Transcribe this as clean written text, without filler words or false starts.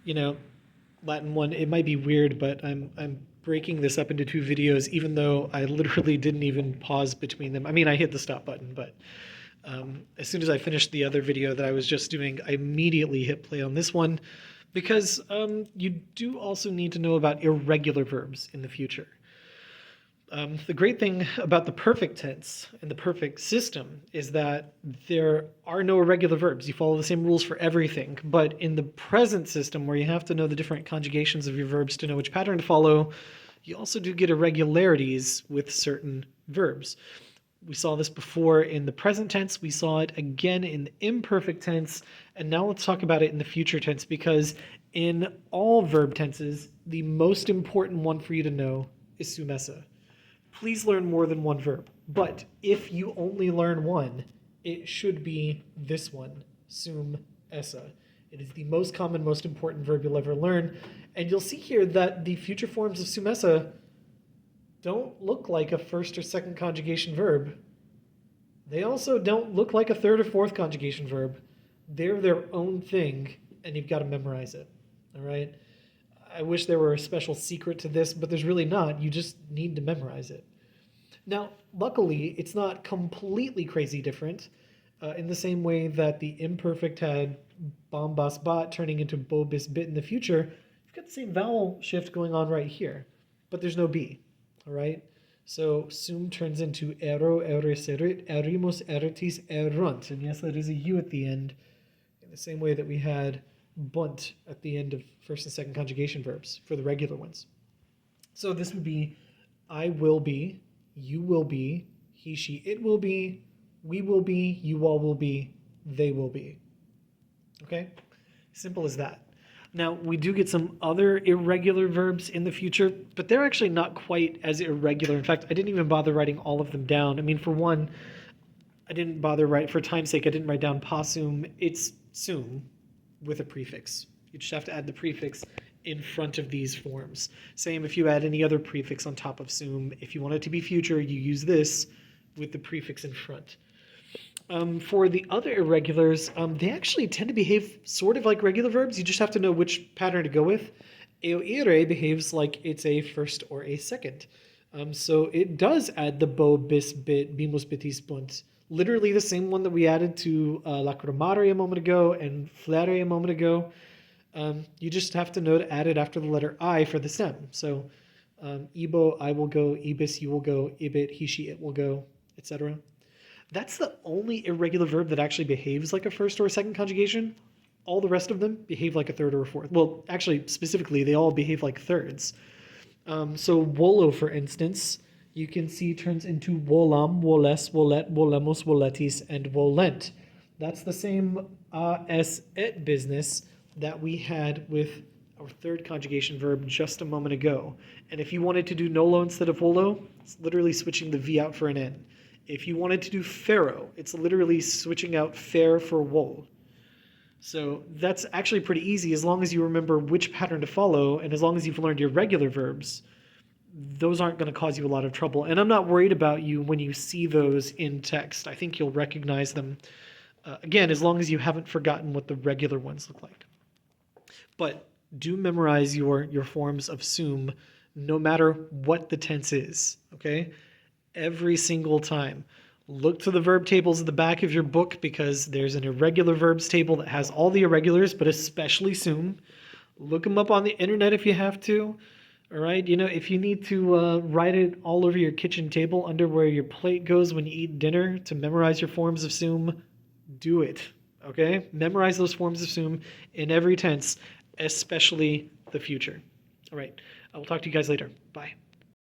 you know, Latin 1, it might be weird, but I'm breaking this up into two videos, even though I literally didn't even pause between them. I mean, I hit the stop button, but as soon as I finished the other video that I was just doing, I immediately hit play on this one because you do also need to know about irregular verbs in the future. The great thing about the perfect tense and the perfect system is that there are no irregular verbs. You follow the same rules for everything. But in the present system, where you have to know the different conjugations of your verbs to know which pattern to follow, you also do get irregularities with certain verbs. We saw this before in the present tense. We saw it again in the imperfect tense. And now let's talk about it in the future tense, because in all verb tenses, the most important one for you to know is sumesa. Please learn more than one verb. But if you only learn one, it should be this one, sum essa. It is the most common, most important verb you'll ever learn. And you'll see here that the future forms of sum essa don't look like a first or second conjugation verb. They also don't look like a third or fourth conjugation verb. They're their own thing, and you've got to memorize it. All right? I wish there were a special secret to this, but there's really not. You just need to memorize it. Now, luckily, it's not completely crazy different. In the same way that the imperfect had bombas bot turning into bobis bit in the future, you've got the same vowel shift going on right here, but there's no B. All right? So sum turns into ero, ereserit, erimus, eretis, erunt. And yes, that is a U at the end, in the same way that we had bunt at the end of first and second conjugation verbs for the regular ones. So this would be I will be, you will be, he, she, it will be, we will be, you all will be, they will be. Okay? Simple as that. Now, we do get some other irregular verbs in the future, but they're actually not quite as irregular. In fact, I didn't even bother writing all of them down. I mean, for one, I didn't bother write, for time's sake, I didn't write down possum. It's sum with a prefix. You just have to add the prefix in front of these forms. Same if you add any other prefix on top of sum. If you want it to be future, you use this with the prefix in front. For the other irregulars, they actually tend to behave sort of like regular verbs. You just have to know which pattern to go with. Eo ire behaves like it's a first or a second. So it does add the bo, bis, bit, bimus, bitis, bunt. Literally the same one that we added to lacrimare a moment ago and flare a moment ago. You just have to know to add it after the letter I for the stem. So ibo, I will go, ibis, you will go, ibit, he, she, it will go, etc. That's the only irregular verb that actually behaves like a first or a second conjugation. All the rest of them behave like a third or a fourth. Well, actually, specifically, they all behave like thirds. So wolo, for instance, you can see turns into wolam, woles, wolet, wolemos, woletis, and wolent. That's the same es et business that we had with our third conjugation verb just a moment ago. And if you wanted to do nolo instead of wolo, it's literally switching the V out for an N. If you wanted to do pharaoh, it's literally switching out fair for wool. So that's actually pretty easy as long as you remember which pattern to follow, and as long as you've learned your regular verbs, those aren't going to cause you a lot of trouble. And I'm not worried about you when you see those in text. I think you'll recognize them, again, as long as you haven't forgotten what the regular ones look like. But do memorize your forms of sum no matter what the tense is, okay? Every single time. Look to the verb tables at the back of your book because there's an irregular verbs table that has all the irregulars, but especially sum. Look them up on the internet if you have to. All right, you know, if you need to write it all over your kitchen table under where your plate goes when you eat dinner to memorize your forms of sum, do it, okay? Memorize those forms of sum in every tense, especially the future. All right, I will talk to you guys later. Bye.